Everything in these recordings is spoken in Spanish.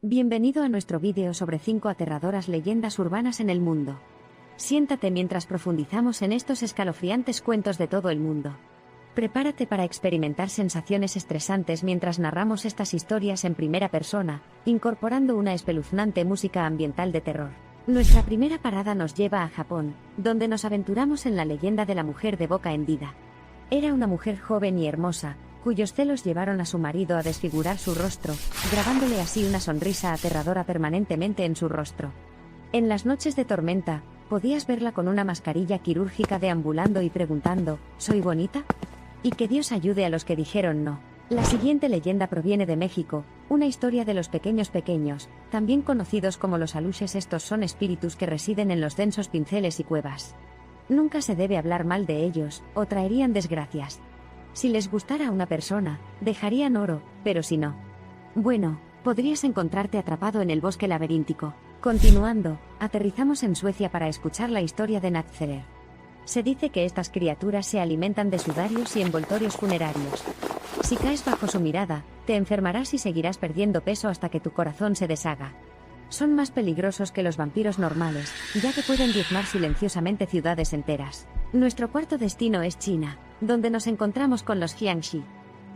Bienvenido a nuestro vídeo sobre 5 aterradoras leyendas urbanas en el mundo. Siéntate mientras profundizamos en estos escalofriantes cuentos de todo el mundo. Prepárate para experimentar sensaciones estresantes mientras narramos estas historias en primera persona, incorporando una espeluznante música ambiental de terror. Nuestra primera parada nos lleva a Japón, donde nos aventuramos en la leyenda de la mujer de boca hendida. Era una mujer joven y hermosa, cuyos celos llevaron a su marido a desfigurar su rostro, grabándole así una sonrisa aterradora permanentemente en su rostro. En las noches de tormenta, podías verla con una mascarilla quirúrgica deambulando y preguntando, ¿soy bonita? Y que Dios ayude a los que dijeron no. La siguiente leyenda proviene de México, una historia de los pequeños, también conocidos como los aluches. Estos son espíritus que residen en los densos pinceles y cuevas. Nunca se debe hablar mal de ellos, o traerían desgracias. Si les gustara a una persona, dejarían oro, pero si no, bueno, podrías encontrarte atrapado en el bosque laberíntico. Continuando, aterrizamos en Suecia para escuchar la historia de Naktzerer. Se dice que estas criaturas se alimentan de sudarios y envoltorios funerarios. Si caes bajo su mirada, te enfermarás y seguirás perdiendo peso hasta que tu corazón se deshaga. Son más peligrosos que los vampiros normales, ya que pueden diezmar silenciosamente ciudades enteras. Nuestro cuarto destino es China, donde nos encontramos con los Jiangxi.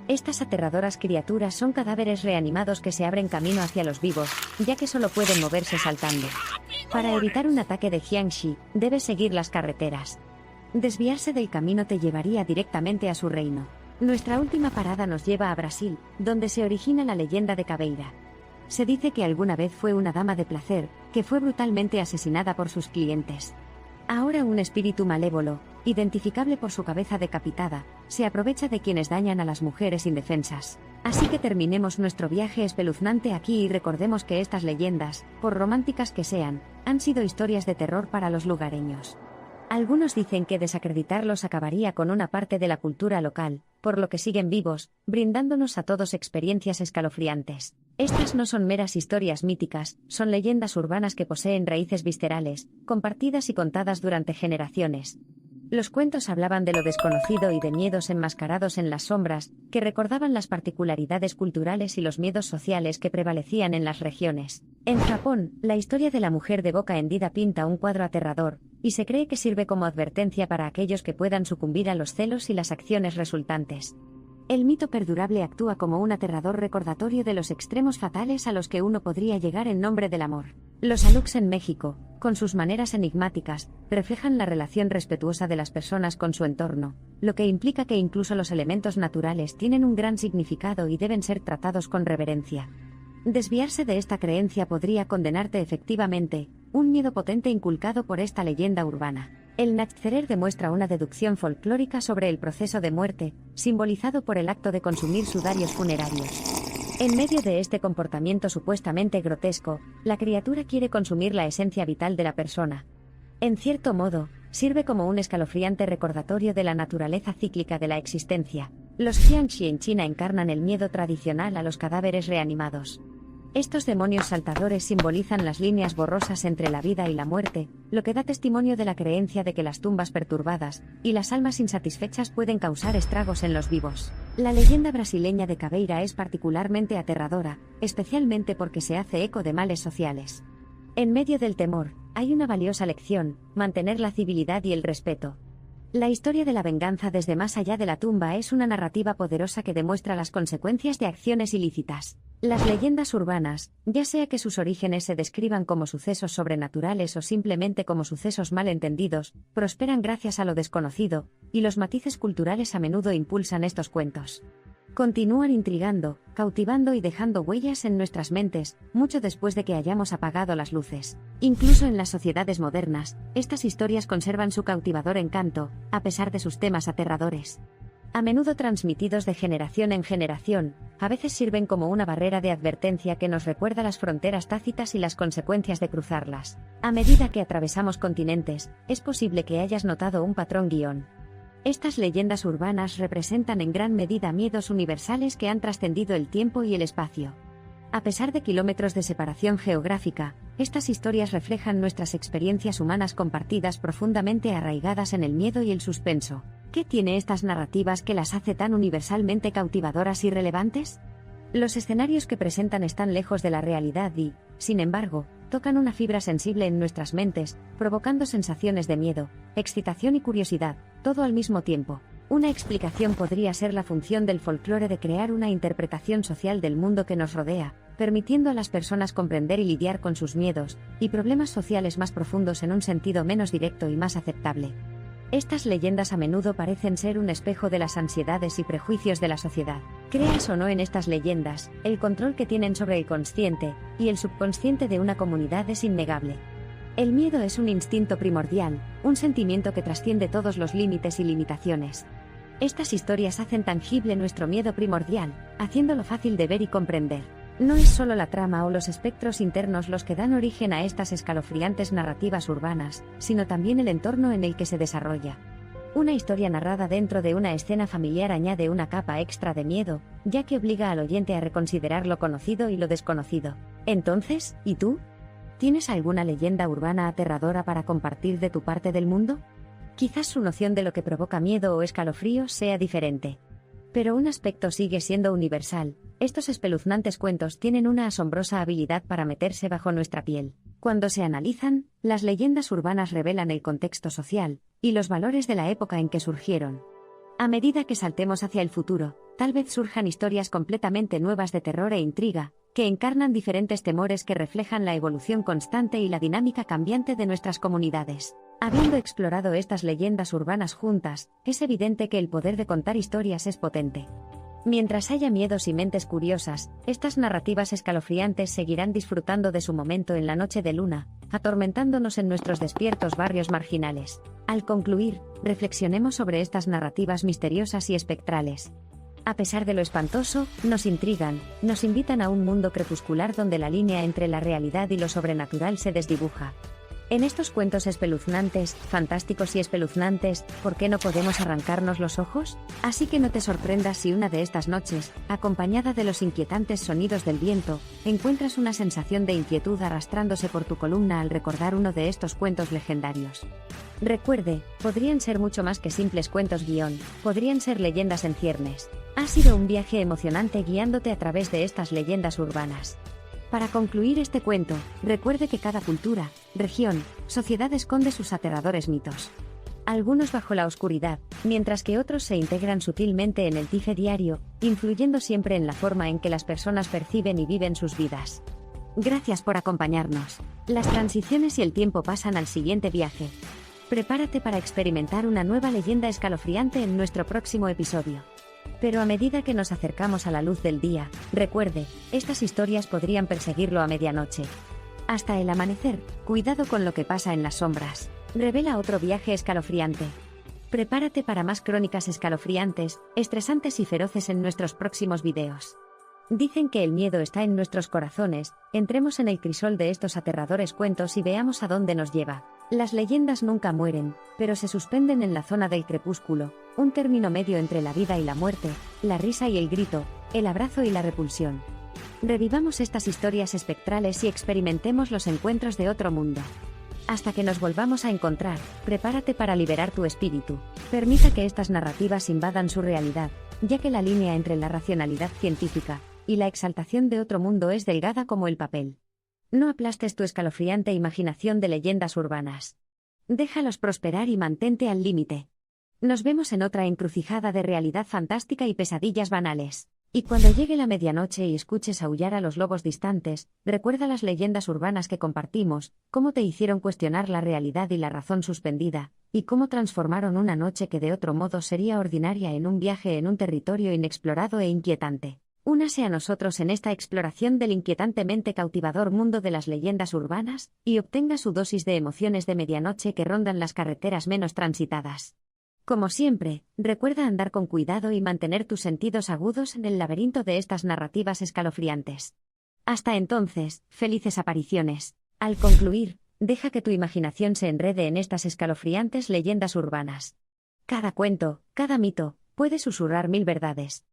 Estas aterradoras criaturas son cadáveres reanimados que se abren camino hacia los vivos, ya que solo pueden moverse saltando. Para evitar un ataque de Jiangxi, debes seguir las carreteras. Desviarse del camino te llevaría directamente a su reino. Nuestra última parada nos lleva a Brasil, donde se origina la leyenda de Caveira. Se dice que alguna vez fue una dama de placer, que fue brutalmente asesinada por sus clientes. Ahora un espíritu malévolo, identificable por su cabeza decapitada, se aprovecha de quienes dañan a las mujeres indefensas. Así que terminemos nuestro viaje espeluznante aquí y recordemos que estas leyendas, por románticas que sean, han sido historias de terror para los lugareños. Algunos dicen que desacreditarlos acabaría con una parte de la cultura local, por lo que siguen vivos, brindándonos a todos experiencias escalofriantes. Estas no son meras historias míticas, son leyendas urbanas que poseen raíces viscerales, compartidas y contadas durante generaciones. Los cuentos hablaban de lo desconocido y de miedos enmascarados en las sombras, que recordaban las particularidades culturales y los miedos sociales que prevalecían en las regiones. En Japón, la historia de la mujer de boca hendida pinta un cuadro aterrador, y se cree que sirve como advertencia para aquellos que puedan sucumbir a los celos y las acciones resultantes. El mito perdurable actúa como un aterrador recordatorio de los extremos fatales a los que uno podría llegar en nombre del amor. Los aluks en México, con sus maneras enigmáticas, reflejan la relación respetuosa de las personas con su entorno, lo que implica que incluso los elementos naturales tienen un gran significado y deben ser tratados con reverencia. Desviarse de esta creencia podría condenarte efectivamente, un miedo potente inculcado por esta leyenda urbana. El Naktzerer demuestra una deducción folclórica sobre el proceso de muerte, simbolizado por el acto de consumir sudarios funerarios. En medio de este comportamiento supuestamente grotesco, la criatura quiere consumir la esencia vital de la persona. En cierto modo, sirve como un escalofriante recordatorio de la naturaleza cíclica de la existencia. Los Jiangxi en China encarnan el miedo tradicional a los cadáveres reanimados. Estos demonios saltadores simbolizan las líneas borrosas entre la vida y la muerte, lo que da testimonio de la creencia de que las tumbas perturbadas y las almas insatisfechas pueden causar estragos en los vivos. La leyenda brasileña de Caveira es particularmente aterradora, especialmente porque se hace eco de males sociales. En medio del temor, hay una valiosa lección: mantener la civilidad y el respeto. La historia de la venganza desde más allá de la tumba es una narrativa poderosa que demuestra las consecuencias de acciones ilícitas. Las leyendas urbanas, ya sea que sus orígenes se describan como sucesos sobrenaturales o simplemente como sucesos mal entendidos, prosperan gracias a lo desconocido, y los matices culturales a menudo impulsan estos cuentos. Continúan intrigando, cautivando y dejando huellas en nuestras mentes, mucho después de que hayamos apagado las luces. Incluso en las sociedades modernas, estas historias conservan su cautivador encanto, a pesar de sus temas aterradores. A menudo transmitidos de generación en generación, a veces sirven como una barrera de advertencia que nos recuerda las fronteras tácitas y las consecuencias de cruzarlas. A medida que atravesamos continentes, es posible que hayas notado un patrón guión. Estas leyendas urbanas representan en gran medida miedos universales que han trascendido el tiempo y el espacio. A pesar de kilómetros de separación geográfica, estas historias reflejan nuestras experiencias humanas compartidas profundamente arraigadas en el miedo y el suspenso. ¿Qué tiene estas narrativas que las hace tan universalmente cautivadoras y relevantes? Los escenarios que presentan están lejos de la realidad y, sin embargo, tocan una fibra sensible en nuestras mentes, provocando sensaciones de miedo, excitación y curiosidad, todo al mismo tiempo. Una explicación podría ser la función del folclore de crear una interpretación social del mundo que nos rodea, permitiendo a las personas comprender y lidiar con sus miedos y problemas sociales más profundos en un sentido menos directo y más aceptable. Estas leyendas a menudo parecen ser un espejo de las ansiedades y prejuicios de la sociedad. Creas o no en estas leyendas, el control que tienen sobre el consciente y el subconsciente de una comunidad es innegable. El miedo es un instinto primordial, un sentimiento que trasciende todos los límites y limitaciones. Estas historias hacen tangible nuestro miedo primordial, haciéndolo fácil de ver y comprender. No es solo la trama o los espectros internos los que dan origen a estas escalofriantes narrativas urbanas, sino también el entorno en el que se desarrolla. Una historia narrada dentro de una escena familiar añade una capa extra de miedo, ya que obliga al oyente a reconsiderar lo conocido y lo desconocido. Entonces, ¿y tú? ¿Tienes alguna leyenda urbana aterradora para compartir de tu parte del mundo? Quizás su noción de lo que provoca miedo o escalofríos sea diferente. Pero un aspecto sigue siendo universal: estos espeluznantes cuentos tienen una asombrosa habilidad para meterse bajo nuestra piel. Cuando se analizan, las leyendas urbanas revelan el contexto social y los valores de la época en que surgieron. A medida que saltemos hacia el futuro, tal vez surjan historias completamente nuevas de terror e intriga, que encarnan diferentes temores que reflejan la evolución constante y la dinámica cambiante de nuestras comunidades. Habiendo explorado estas leyendas urbanas juntas, es evidente que el poder de contar historias es potente. Mientras haya miedos y mentes curiosas, estas narrativas escalofriantes seguirán disfrutando de su momento en la noche de luna, atormentándonos en nuestros despiertos barrios marginales. Al concluir, reflexionemos sobre estas narrativas misteriosas y espectrales. A pesar de lo espantoso, nos intrigan, nos invitan a un mundo crepuscular donde la línea entre la realidad y lo sobrenatural se desdibuja. En estos cuentos espeluznantes, fantásticos y espeluznantes, ¿por qué no podemos arrancarnos los ojos? Así que no te sorprendas si una de estas noches, acompañada de los inquietantes sonidos del viento, encuentras una sensación de inquietud arrastrándose por tu columna al recordar uno de estos cuentos legendarios. Recuerde, podrían ser mucho más que simples cuentos guión, podrían ser leyendas en ciernes. Ha sido un viaje emocionante guiándote a través de estas leyendas urbanas. Para concluir este cuento, recuerde que cada cultura, región, sociedad esconde sus aterradores mitos. Algunos bajo la oscuridad, mientras que otros se integran sutilmente en el tife diario, influyendo siempre en la forma en que las personas perciben y viven sus vidas. Gracias por acompañarnos. Las transiciones y el tiempo pasan al siguiente viaje. Prepárate para experimentar una nueva leyenda escalofriante en nuestro próximo episodio. Pero a medida que nos acercamos a la luz del día, recuerde, estas historias podrían perseguirlo a medianoche. Hasta el amanecer, cuidado con lo que pasa en las sombras. Revela otro viaje escalofriante. Prepárate para más crónicas escalofriantes, estresantes y feroces en nuestros próximos videos. Dicen que el miedo está en nuestros corazones, entremos en el crisol de estos aterradores cuentos y veamos a dónde nos lleva. Las leyendas nunca mueren, pero se suspenden en la zona del crepúsculo, un término medio entre la vida y la muerte, la risa y el grito, el abrazo y la repulsión. Revivamos estas historias espectrales y experimentemos los encuentros de otro mundo. Hasta que nos volvamos a encontrar, prepárate para liberar tu espíritu. Permita que estas narrativas invadan su realidad, ya que la línea entre la racionalidad científica y la exaltación de otro mundo es delgada como el papel. No aplastes tu escalofriante imaginación de leyendas urbanas. Déjalos prosperar y mantente al límite. Nos vemos en otra encrucijada de realidad fantástica y pesadillas banales. Y cuando llegue la medianoche y escuches aullar a los lobos distantes, recuerda las leyendas urbanas que compartimos, cómo te hicieron cuestionar la realidad y la razón suspendida, y cómo transformaron una noche que de otro modo sería ordinaria en un viaje en un territorio inexplorado e inquietante. Únase a nosotros en esta exploración del inquietantemente cautivador mundo de las leyendas urbanas, y obtenga su dosis de emociones de medianoche que rondan las carreteras menos transitadas. Como siempre, recuerda andar con cuidado y mantener tus sentidos agudos en el laberinto de estas narrativas escalofriantes. Hasta entonces, felices apariciones. Al concluir, deja que tu imaginación se enrede en estas escalofriantes leyendas urbanas. Cada cuento, cada mito, puede susurrar 1000 verdades.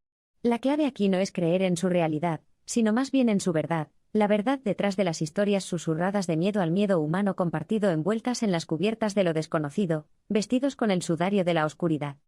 La clave aquí no es creer en su realidad, sino más bien en su verdad, la verdad detrás de las historias susurradas de miedo al miedo humano compartido envueltas en las cubiertas de lo desconocido, vestidos con el sudario de la oscuridad.